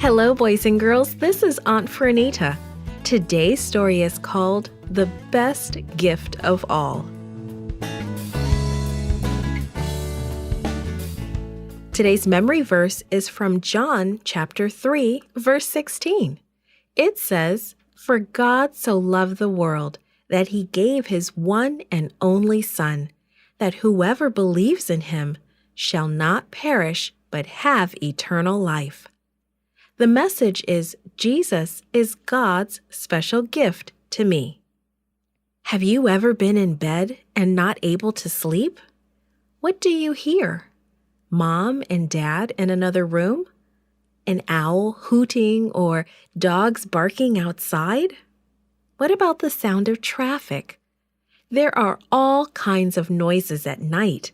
Hello, boys and girls. This is Aunt Fernita. Today's story is called The Best Gift of All. Today's memory verse is from John chapter 3, verse 16. It says, "For God so loved the world that he gave his one and only Son, that whoever believes in him shall not perish but have eternal life." The message is Jesus is God's special gift to me. Have you ever been in bed and not able to sleep? What do you hear? Mom and Dad in another room? An owl hooting or dogs barking outside? What about the sound of traffic? There are all kinds of noises at night.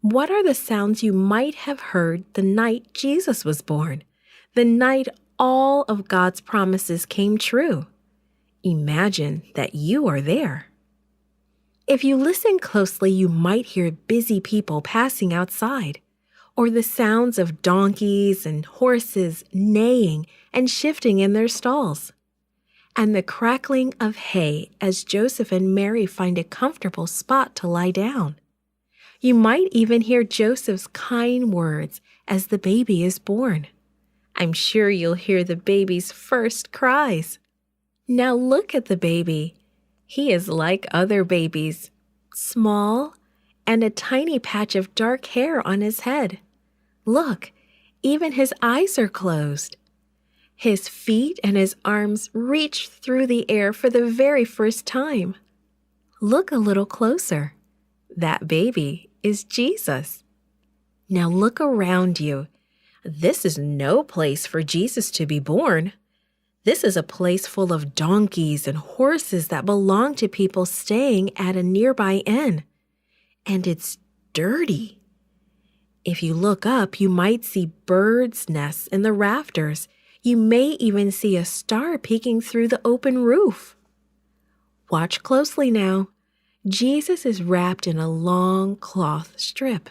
What are the sounds you might have heard the night Jesus was born? The night all of God's promises came true. Imagine that you are there. If you listen closely, you might hear busy people passing outside, or the sounds of donkeys and horses neighing and shifting in their stalls, and the crackling of hay as Joseph and Mary find a comfortable spot to lie down. You might even hear Joseph's kind words as the baby is born. I'm sure you'll hear the baby's first cries. Now look at the baby. He is like other babies, small and a tiny patch of dark hair on his head. Look, even his eyes are closed. His feet and his arms reach through the air for the very first time. Look a little closer. That baby is Jesus. Now look around you. This is no place for Jesus to be born. This is a place full of donkeys and horses that belong to people staying at a nearby inn. And it's dirty. If you look up, you might see birds' nests in the rafters. You may even see a star peeking through the open roof. Watch closely now. Jesus is wrapped in a long cloth strip.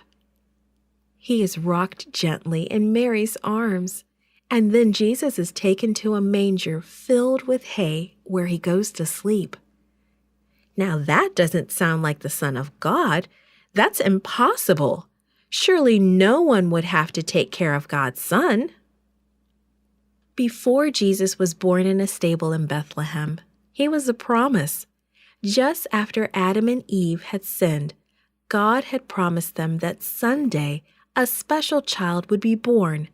He is rocked gently in Mary's arms, and then Jesus is taken to a manger filled with hay where he goes to sleep. Now that doesn't sound like the Son of God. That's impossible. Surely no one would have to take care of God's Son. Before Jesus was born in a stable in Bethlehem, he was a promise. Just after Adam and Eve had sinned, God had promised them that someday a special child would be born.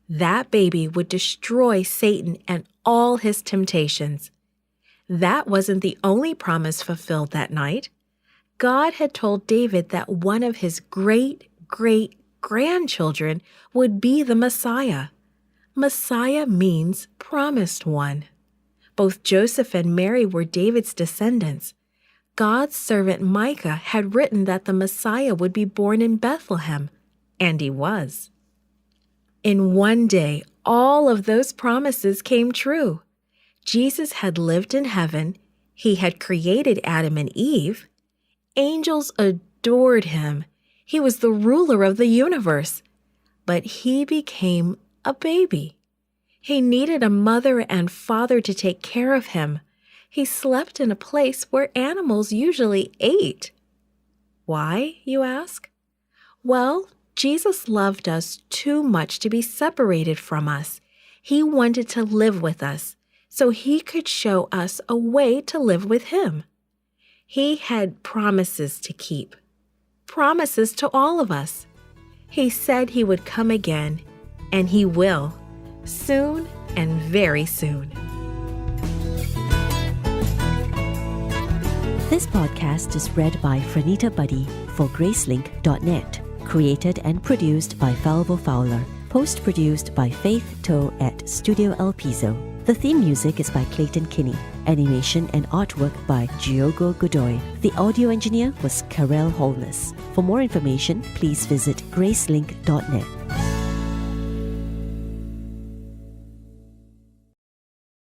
That baby would destroy Satan and all his temptations. That wasn't the only promise fulfilled that night. God had told David that one of his great-great-grandchildren would be the Messiah. Messiah means promised one. Both Joseph and Mary were David's descendants. God's servant Micah had written that the Messiah would be born in Bethlehem. And he was. In one day, all of those promises came true. Jesus had lived in heaven. He had created Adam and Eve. Angels adored him. He was the ruler of the universe. But he became a baby. He needed a mother and father to take care of him. He slept in a place where animals usually ate. Why, you ask? Well, Jesus loved us too much to be separated from us. He wanted to live with us so he could show us a way to live with him. He had promises to keep, promises to all of us. He said he would come again, and he will, soon and very soon. This podcast is read by Fernita Buddy for Gracelink.net. Created and produced by Falvo Fowler. Post-produced by Faith Toe at Studio El Piso. The theme music is by Clayton Kinney. Animation and artwork by Giogo Godoy. The audio engineer was Karel Holness. For more information, please visit Gracelink.net.